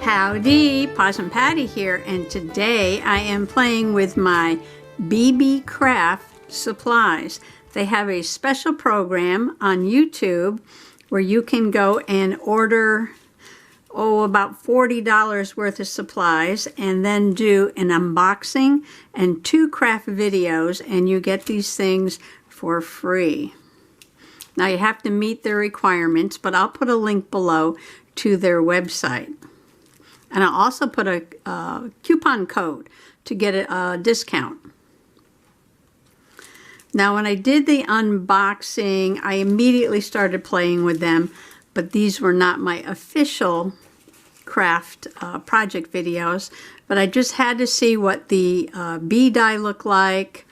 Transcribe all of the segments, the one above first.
Howdy, Possum Patty here, and today I am playing with my Beebeecraft supplies. They have a special program on YouTube where you can go and order about $40 worth of supplies and then do an unboxing and 2 craft videos, and you get these things for free. Now you have to meet their requirements, but I'll put a link below to their website. And I'll also put a coupon code to get a discount. Now when I did the unboxing, I immediately started playing with them, but these were not my official craft project videos. But I just had to see what the bee die looked like,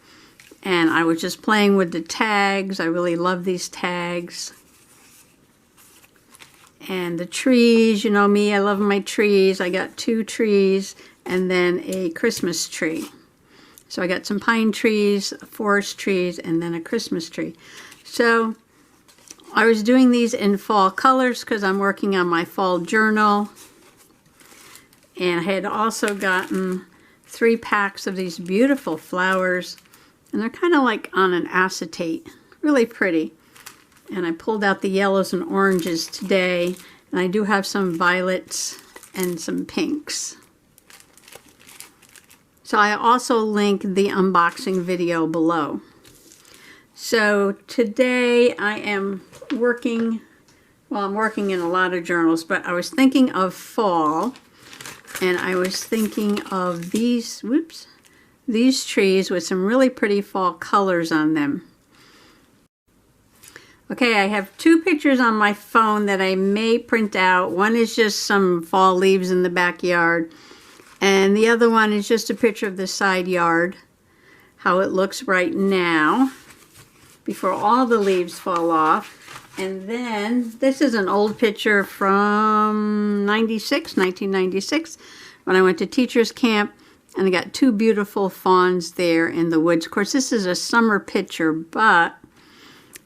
and I was just playing with the tags. I really love these tags. And the trees, you know me, I love my trees. I got 2 trees and then a Christmas tree. So I got some pine trees, forest trees, and then a Christmas tree. So I was doing these in fall colors because I'm working on my fall journal. And I had also gotten 3 packs of these beautiful flowers. And they're kind of like on an acetate, really pretty. And I pulled out the yellows and oranges today, and I do have some violets and some pinks. So I also link the unboxing video below. So today I am working, well, I'm working in a lot of journals, but I was thinking of fall, and I was thinking of these trees with some really pretty fall colors on them. Okay, I have 2 pictures on my phone that I may print out. One is just some fall leaves in the backyard, and the other one is just a picture of the side yard, how it looks right now, before all the leaves fall off. And then, this is an old picture from 1996, when I went to teacher's camp, and I got 2 beautiful fawns there in the woods. Of course, this is a summer picture, but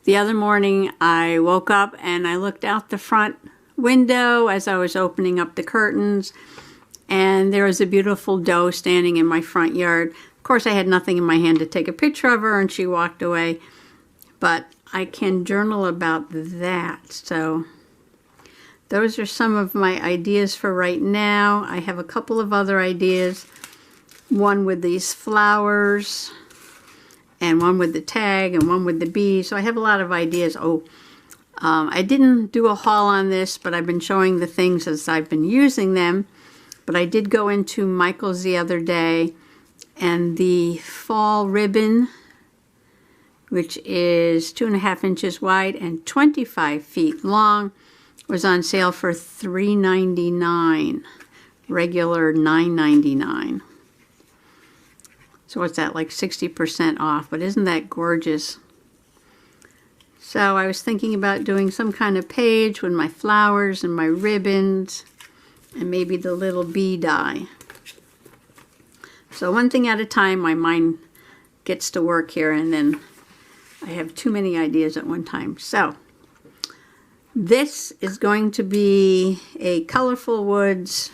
the other morning I woke up and I looked out the front window as I was opening up the curtains, and there was a beautiful doe standing in my front yard. Of course, I had nothing in my hand to take a picture of her, and she walked away, but I can journal about that. So those are some of my ideas for right now. I have a couple of other ideas, one with these flowers, and one with the tag, and one with the bees. So I have a lot of ideas. I didn't do a haul on this, but I've been showing the things as I've been using them. But I did go into Michael's the other day, and the fall ribbon, which is 2.5 inches wide and 25 feet long, was on sale for $3.99, regular $9.99. So what's that, like 60% off, but isn't that gorgeous? So I was thinking about doing some kind of page with my flowers and my ribbons and maybe the little bee die. So one thing at a time, my mind gets to work here, and then I have too many ideas at one time. So this is going to be a colorful woods,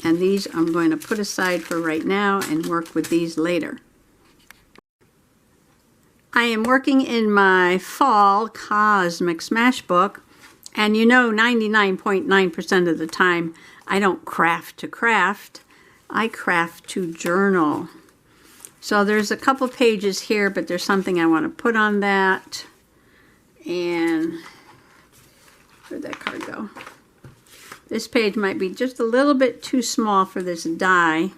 and these I'm going to put aside for right now and work with these later. I am working in my fall Cosmic Smash book, and you know 99.9% of the time I don't craft to craft, I craft to journal. So there's a couple pages here, but there's something I want to put on that. And where'd that card go? This page might be just a little bit too small for this die.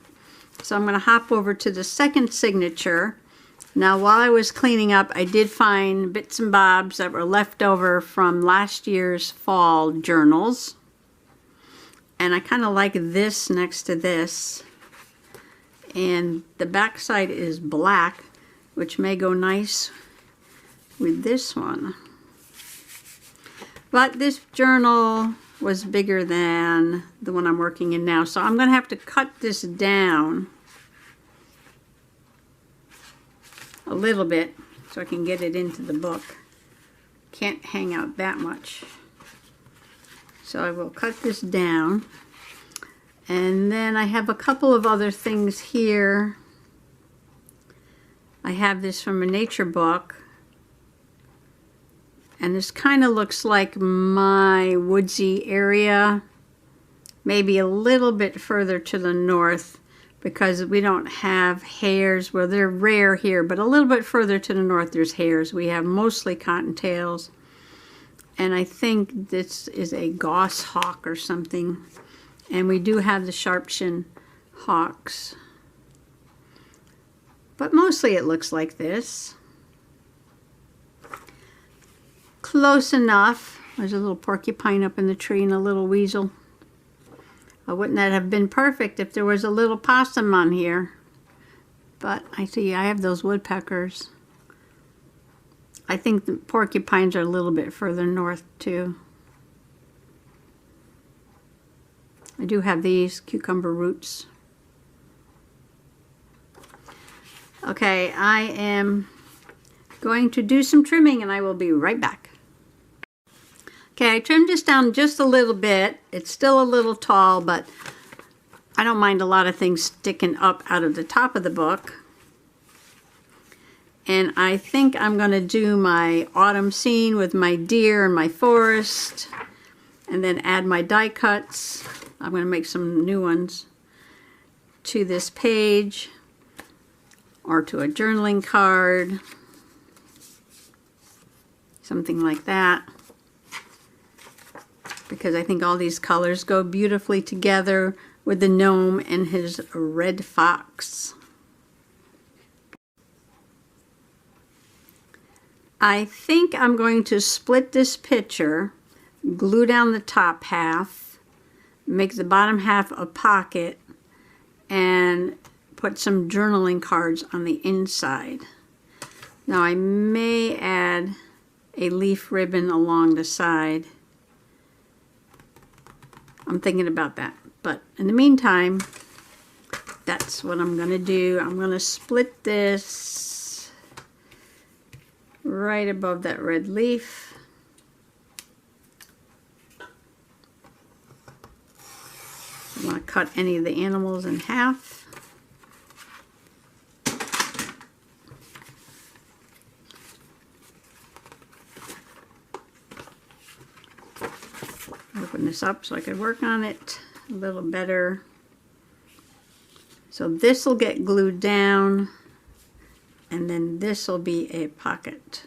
So I'm going to hop over to the second signature. Now while I was cleaning up, I did find bits and bobs that were left over from last year's fall journals. And I kind of like this next to this. And the back side is black, which may go nice with this one. But this journal was bigger than the one I'm working in now, so I'm going to have to cut this down a little bit so I can get it into the book. Can't hang out that much. So I will cut this down. And then I have a couple of other things here. I have this from a nature book. And this kind of looks like my woodsy area. Maybe a little bit further to the north because we don't have hares. Well, they're rare here, but a little bit further to the north there's hares. We have mostly cottontails. And I think this is a goshawk or something. And we do have the sharp-shinned hawks. But mostly it looks like this. Close enough. There's a little porcupine up in the tree and a little weasel. Wouldn't that have been perfect if there was a little possum on here? But I see I have those woodpeckers. I think the porcupines are a little bit further north too. I do have these cucumber roots. Okay, I am going to do some trimming and I will be right back. Okay, I trimmed this down just a little bit. It's still a little tall, but I don't mind a lot of things sticking up out of the top of the book. And I think I'm going to do my autumn scene with my deer and my forest, and then add my die cuts. I'm going to make some new ones to this page or to a journaling card, something like that. Because I think all these colors go beautifully together with the gnome and his red fox. I think I'm going to split this picture, glue down the top half, make the bottom half a pocket, and put some journaling cards on the inside. Now I may add a leaf ribbon along the side. I'm thinking about that, but in the meantime, that's what I'm going to do. I'm going to split this right above that red leaf. I want to cut any of the animals in half. Open this up so I could work on it a little better. So this will get glued down, and then this will be a pocket.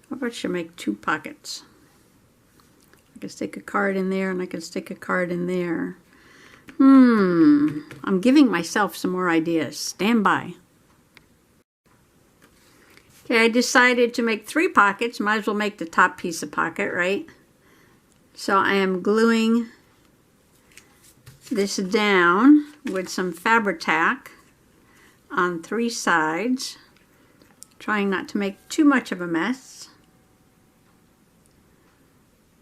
How about I should make two pockets? I could stick a card in there and I could stick a card in there. I'm giving myself some more ideas. Stand by. Okay, I decided to make 3 pockets. Might as well make the top piece a pocket, right? So I am gluing this down with some Fabri-Tac on 3 sides, trying not to make too much of a mess.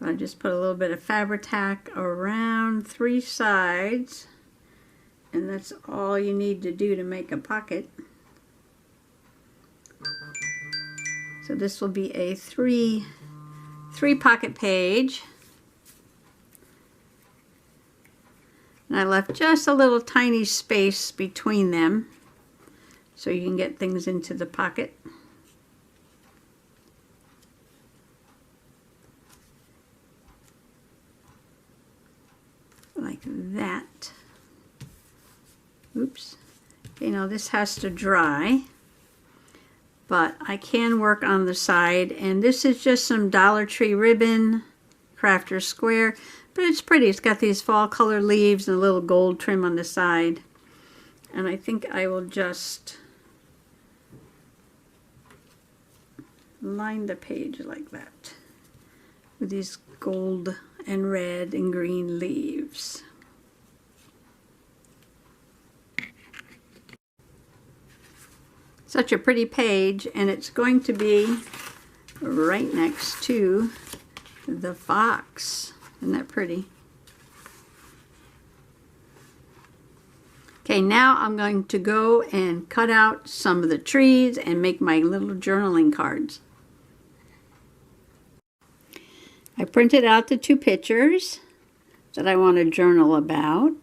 I just put a little bit of Fabri-Tac around 3 sides, and that's all you need to do to make a pocket. So this will be a three pocket page. And I left just a little tiny space between them so you can get things into the pocket. Like that. Oops. Okay, now this has to dry. But I can work on the side, and this is just some Dollar Tree ribbon, Crafter Square, but it's pretty. It's got these fall color leaves and a little gold trim on the side. And I think I will just line the page like that with these gold and red and green leaves. Such a pretty page, and it's going to be right next to the fox. Isn't that pretty? Okay, now I'm going to go and cut out some of the trees and make my little journaling cards. I printed out the 2 pictures that I want to journal about.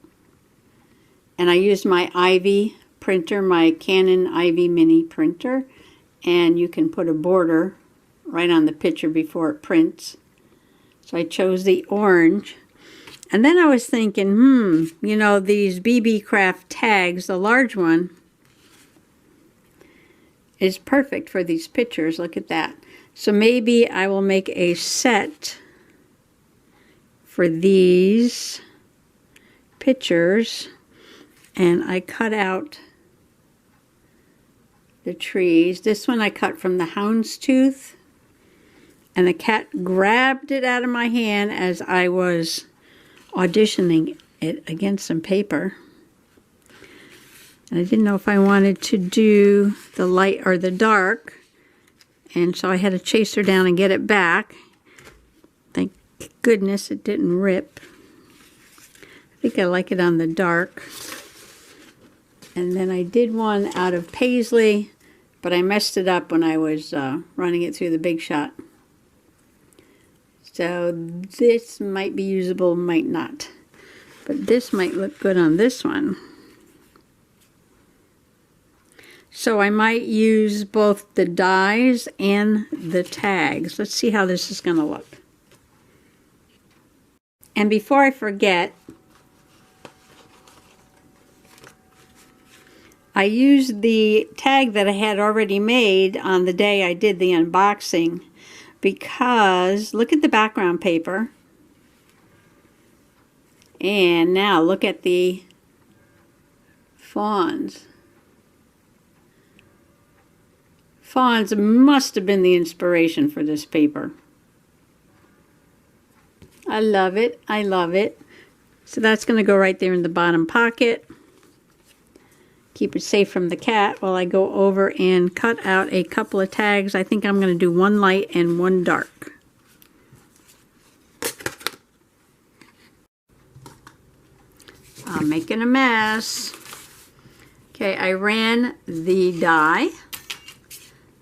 And I used my Ivy printer, my Canon Ivy mini printer. And you can put a border right on the picture before it prints. So I chose the orange. And then I was thinking, you know, these Beebeecraft tags, the large one, is perfect for these pictures. Look at that. So maybe I will make a set for these pictures. And I cut out the trees. This one I cut from the houndstooth. And the cat grabbed it out of my hand as I was auditioning it against some paper. And I didn't know if I wanted to do the light or the dark. And so I had to chase her down and get it back. Thank goodness it didn't rip. I think I like it on the dark. And then I did one out of paisley, but I messed it up when I was running it through the Big Shot. So this might be usable, might not. But this might look good on this one. So I might use both the dies and the tags. Let's see how this is going to look. And before I forget, I used the tag that I had already made on the day I did the unboxing, because look at the background paper. And now look at the fawns. Fawns must have been the inspiration for this paper. I love it. I love it. So that's going to go right there in the bottom pocket. Keep it safe from the cat while I go over and cut out a couple of tags. I think I'm going to do one light and one dark. I'm making a mess. Okay, I ran the die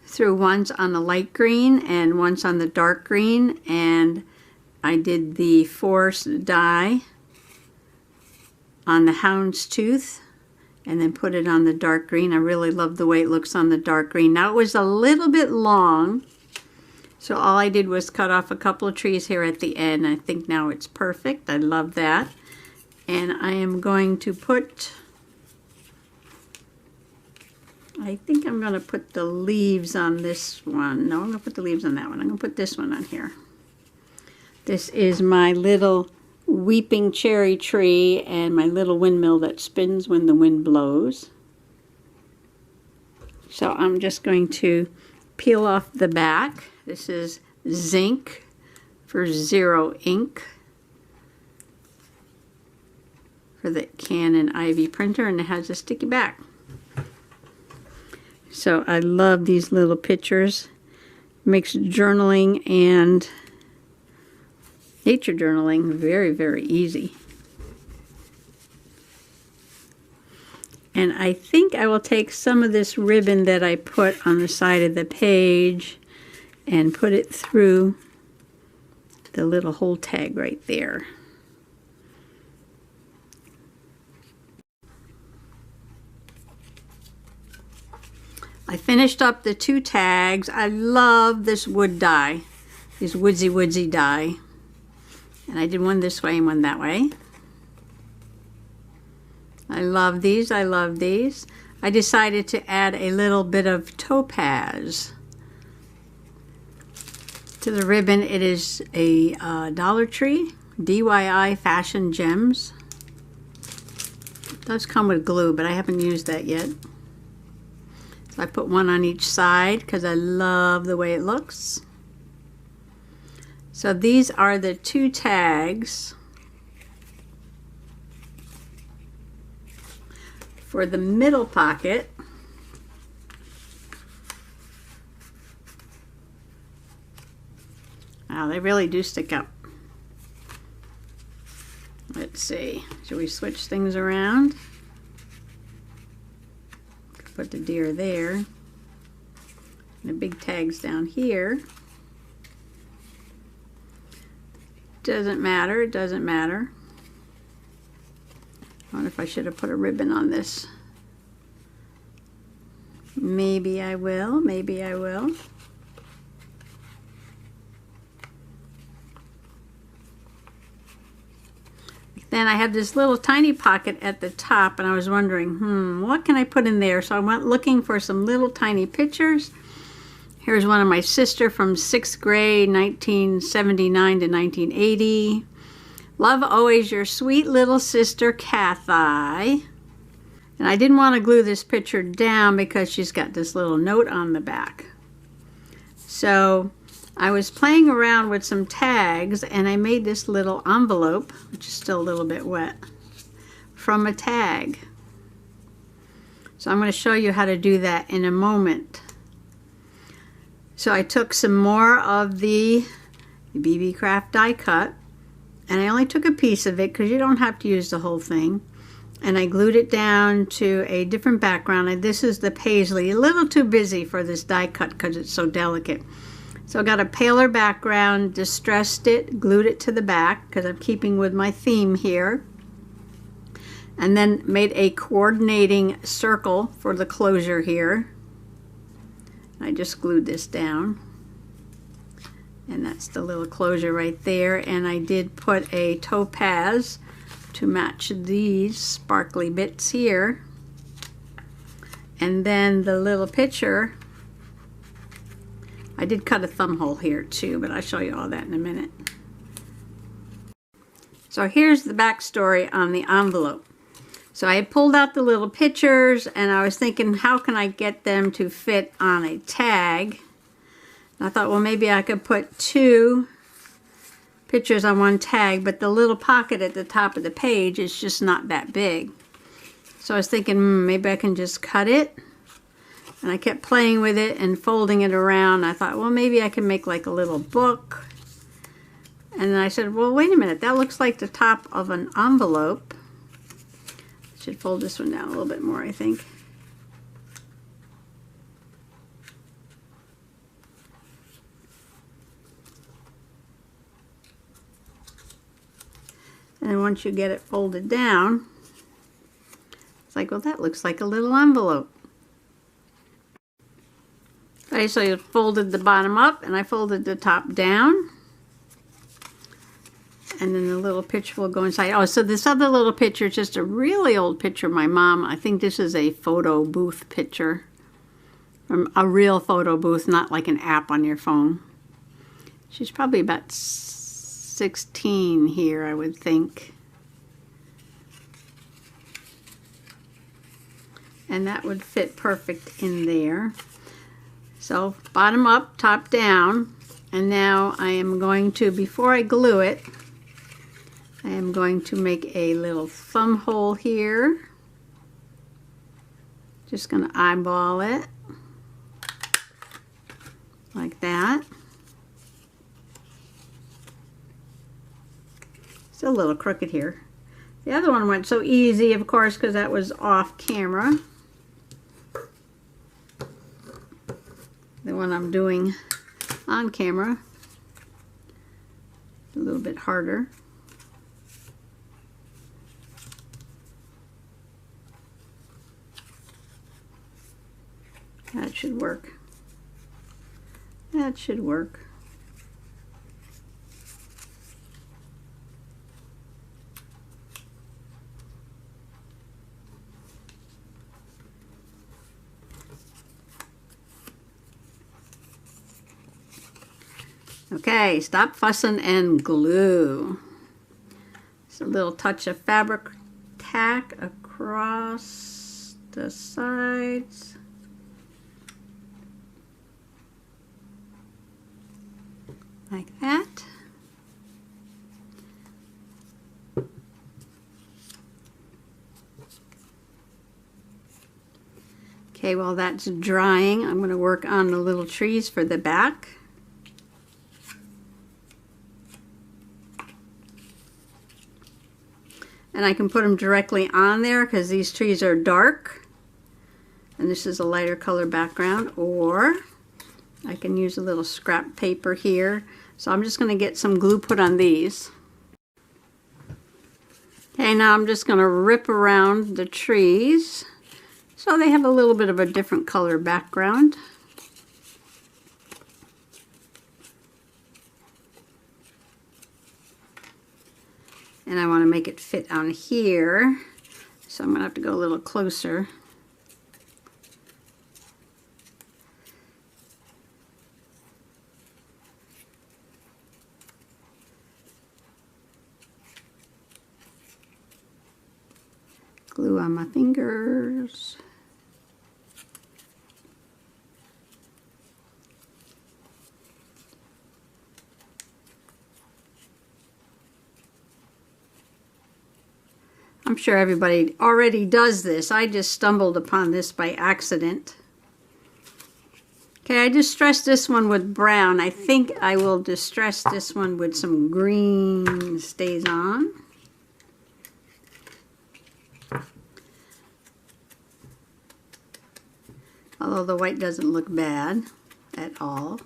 through once on the light green and once on the dark green, and I did the force die on the houndstooth and then put it on the dark green. I really love the way it looks on the dark green. Now it was a little bit long, so all I did was cut off a couple of trees here at the end. I think now it's perfect. I love that. And I am going to put, I think I'm going to put the leaves on this one. No, I'm going to put the leaves on that one. I'm going to put this one on here. This is my little weeping cherry tree and my little windmill that spins when the wind blows. So I'm just going to peel off the back. This is zinc for zero ink for the Canon Ivy printer, and it has a sticky back. So I love these little pictures. Makes journaling and nature journaling very, very easy. And I think I will take some of this ribbon that I put on the side of the page and put it through the little hole tag right there. I finished up the 2 tags. I love this wood die, these woodsy die. And I did one this way and one that way. I love these. I love these. I decided to add a little bit of topaz to the ribbon. It is a Dollar Tree DIY Fashion Gems. It does come with glue, but I haven't used that yet. So I put one on each side because I love the way it looks. So these are the 2 tags for the middle pocket. Wow, they really do stick up. Let's see, should we switch things around? Put the deer there. And the big tags down here. doesn't matter, it doesn't matter. I wonder if I should have put a ribbon on this. Maybe I will, maybe I will. Then I have this little tiny pocket at the top, and I was wondering, what can I put in there? So I went looking for some little tiny pictures. Here's one of my sister from 6th grade, 1979 to 1980. Love always, your sweet little sister, Kathy. And I didn't want to glue this picture down because she's got this little note on the back. So I was playing around with some tags, and I made this little envelope, which is still a little bit wet, from a tag. So I'm going to show you how to do that in a moment. So I took some more of the Beebeecraft die cut, and I only took a piece of it because you don't have to use the whole thing. And I glued it down to a different background. And this is the paisley, a little too busy for this die cut because it's so delicate. So I got a paler background, distressed it, glued it to the back because I'm keeping with my theme here. And then made a coordinating circle for the closure here. I just glued this down. And that's the little closure right there. And I did put a topaz to match these sparkly bits here. And then the little picture, I did cut a thumb hole here too, but I'll show you all that in a minute. So here's the backstory on the envelope. So I had pulled out the little pictures, and I was thinking, how can I get them to fit on a tag? And I thought, well, maybe I could put 2 pictures on one tag, but the little pocket at the top of the page is just not that big. So I was thinking, maybe I can just cut it. And I kept playing with it and folding it around. I thought, well, maybe I can make like a little book. And then I said, well, wait a minute, that looks like the top of an envelope. Should fold this one down a little bit more, I think. And then once you get it folded down, it's like, well, that looks like a little envelope. Okay, so you folded the bottom up, and I folded the top down. And then the little picture will go inside. Oh, so this other little picture is just a really old picture of my mom. I think this is a photo booth picture. From a real photo booth, not like an app on your phone. She's probably about 16 here, I would think. And that would fit perfect in there. So bottom up, top down. And now I am going to, before I glue it, I am going to make a little thumb hole here. Just going to eyeball it like that. Still a little crooked here. The other one went so easy, of course, because that was off camera. The one I'm doing on camera, a little bit harder. That should work. That should work. Okay, stop fussing and glue. Just a little touch of fabric tack across the sides. Like that. Okay, while that's drying, I'm going to work on the little trees for the back. And I can put them directly on there because these trees are dark. And this is a lighter color background. Or I can use a little scrap paper here. So I'm just going to get some glue put on these. Okay, now I'm just going to rip around the trees so they have a little bit of a different color background. And I want to make it fit on here, so I'm going to have to go a little closer. Glue on my fingers. I'm sure everybody already does this. I just stumbled upon this by accident. Okay, I distressed this one with brown. I think I will distress this one with some green stays on. Although the white doesn't look bad at all.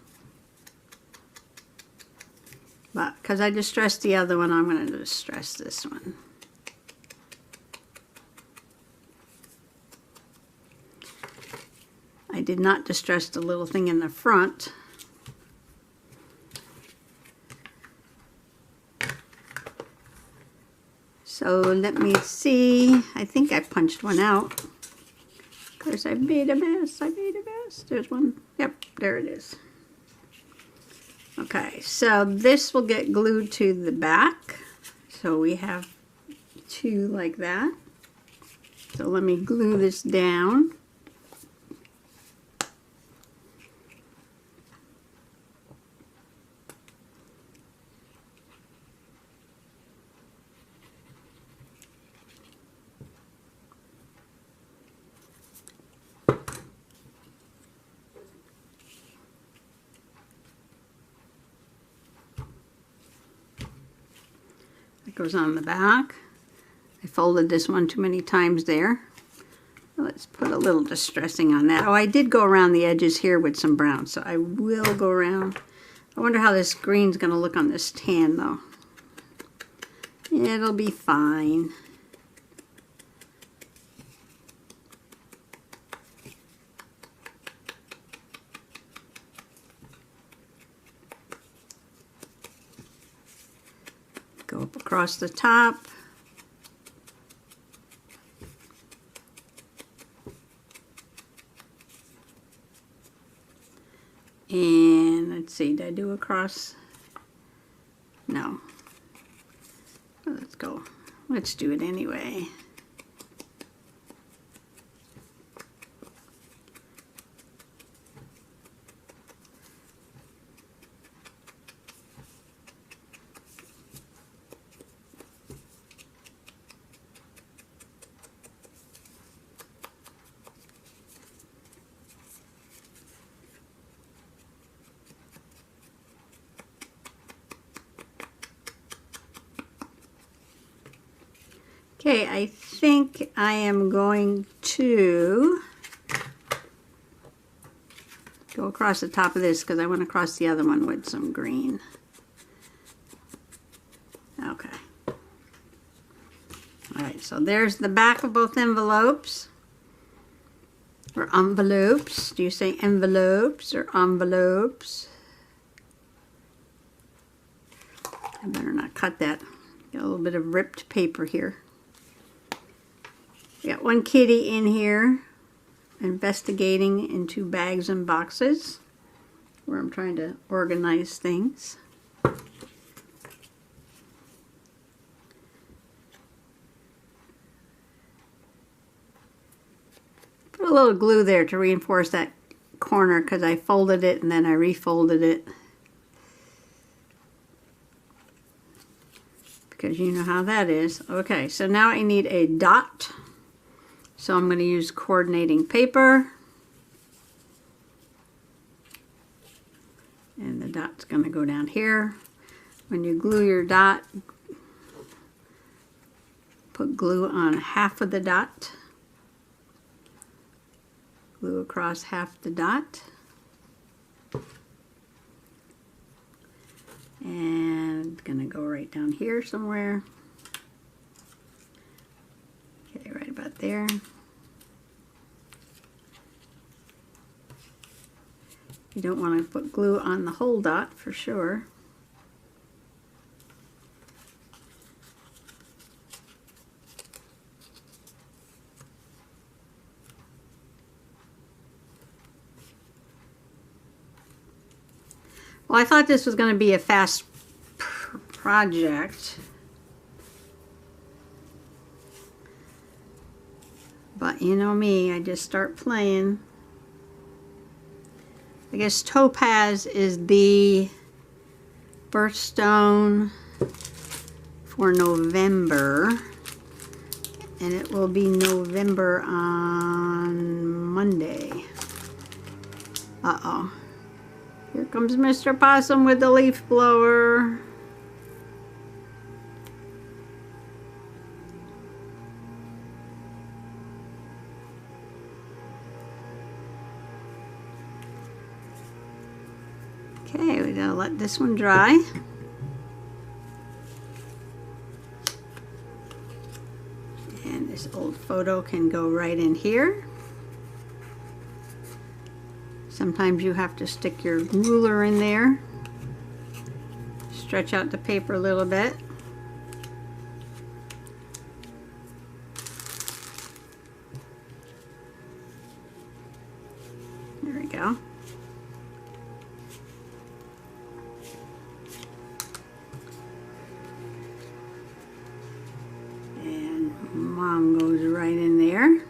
But because I distressed the other one, I'm going to distress this one. I did not distress the little thing in the front. So let me see. I think I punched one out. Of course, I made a mess. I made a mess. There's one. Yep, there it is. Okay, so this will get glued to the back. So we have two like that. So let me glue this down. Goes on the back. I folded this one too many times there. Let's put a little distressing on that. Oh, I did go around the edges here with some brown, so I will go around. I wonder how this green's going to look on this tan, though. It'll be fine. Go up across the top. And let's see, did I do across? No. Well, let's go. Let's do it anyway. Okay, I think I am going to go across the top of this because I want to cross the other one with some green. Okay. Alright, so there's the back of both envelopes. Or envelopes. Do you say envelopes or envelopes? I better not cut that. Got a little bit of ripped paper here. We got one kitty in here investigating into bags and boxes where I'm trying to organize things. Put a little glue there to reinforce that corner because I folded it and then I refolded it. Because you know how that is. Okay, so now I need a dot. So I'm going to use coordinating paper. And the dot's going to go down here. When you glue your dot, put glue on half of the dot. Glue across half the dot. And gonna go right down here somewhere. Okay, right about there. You don't want to put glue on the whole dot for sure. Well, I thought this was going to be a fast project, but you know me, I just start playing. I guess topaz is the birthstone for November, and it will be November on Monday. Uh-oh. Here comes Mr. Possum with the leaf blower. Okay, we gotta let this one dry. And this old photo can go right in here. Sometimes you have to stick your ruler in there. Stretch out the paper a little bit. There we go. And Mom goes right in there.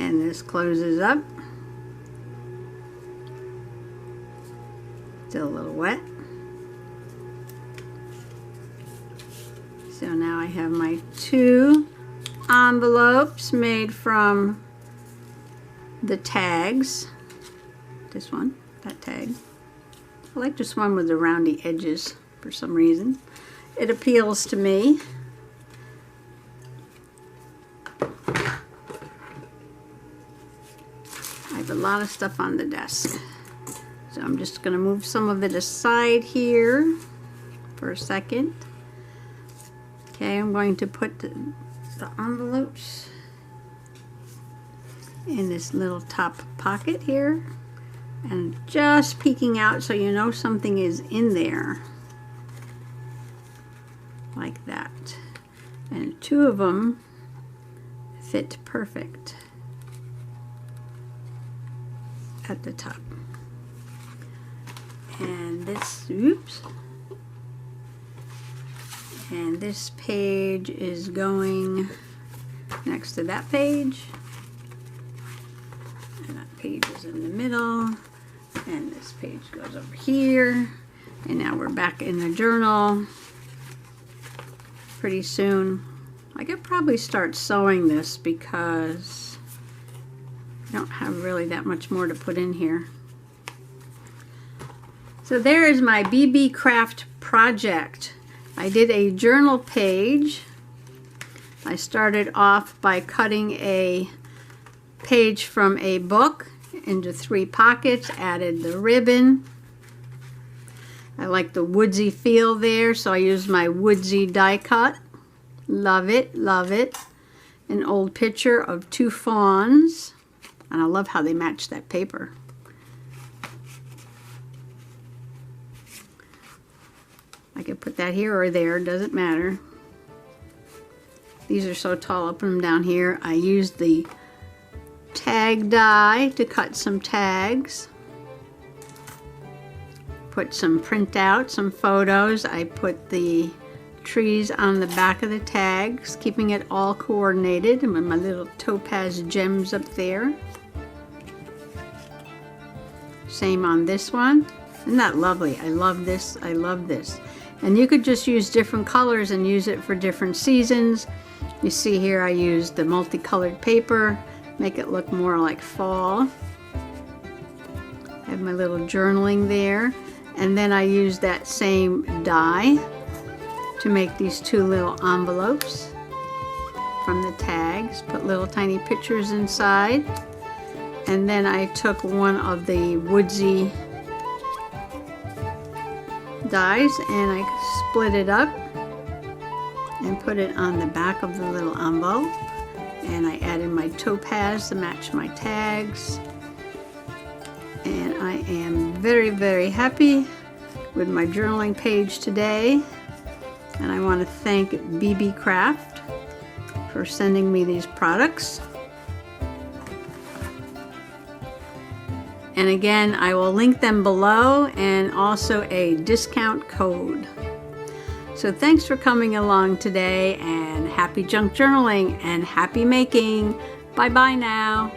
And this closes up. Still a little wet. So now I have my 2 envelopes made from the tags. This one, that tag. I like this one with the roundy edges for some reason. It appeals to me. I have a lot of stuff on the desk. So I'm just going to move some of it aside here for a second. Okay, I'm going to put the envelopes in this little top pocket here. And just peeking out so you know something is in there. Like that. And 2 of them fit perfect at the top. And this, oops, and this page is going next to that page, and that page is in the middle, and this page goes over here, and now we're back in the journal. Pretty soon I could probably start sewing this because I don't have really that much more to put in here. So there is my Beebeecraft project. I did a journal page. I started off by cutting a page from a book into 3 pockets, added the ribbon. I like the woodsy feel there, so I used my woodsy die cut. Love it, love it. An old picture of 2 fawns, and I love how they match that paper. I could put that here or there, doesn't matter. These are so tall, I'll put them down here. I used the tag die to cut some tags. Put some printout, some photos. I put the trees on the back of the tags, keeping it all coordinated, and with my little topaz gems up there. Same on this one. Isn't that lovely? I love this. I love this. And you could just use different colors and use it for different seasons. You see here I used the multicolored paper, make it look more like fall. I have my little journaling there. And then I used that same die to make these 2 little envelopes from the tags. Put little tiny pictures inside. And then I took one of the woodsy dies, and I split it up and put it on the back of the little envelope. And I added my topaz to match my tags. And I am very, very happy with my journaling page today. And I want to thank Beebeecraft for sending me these products. And again, I will link them below and also a discount code. So thanks for coming along today, and happy junk journaling and happy making. Bye bye now.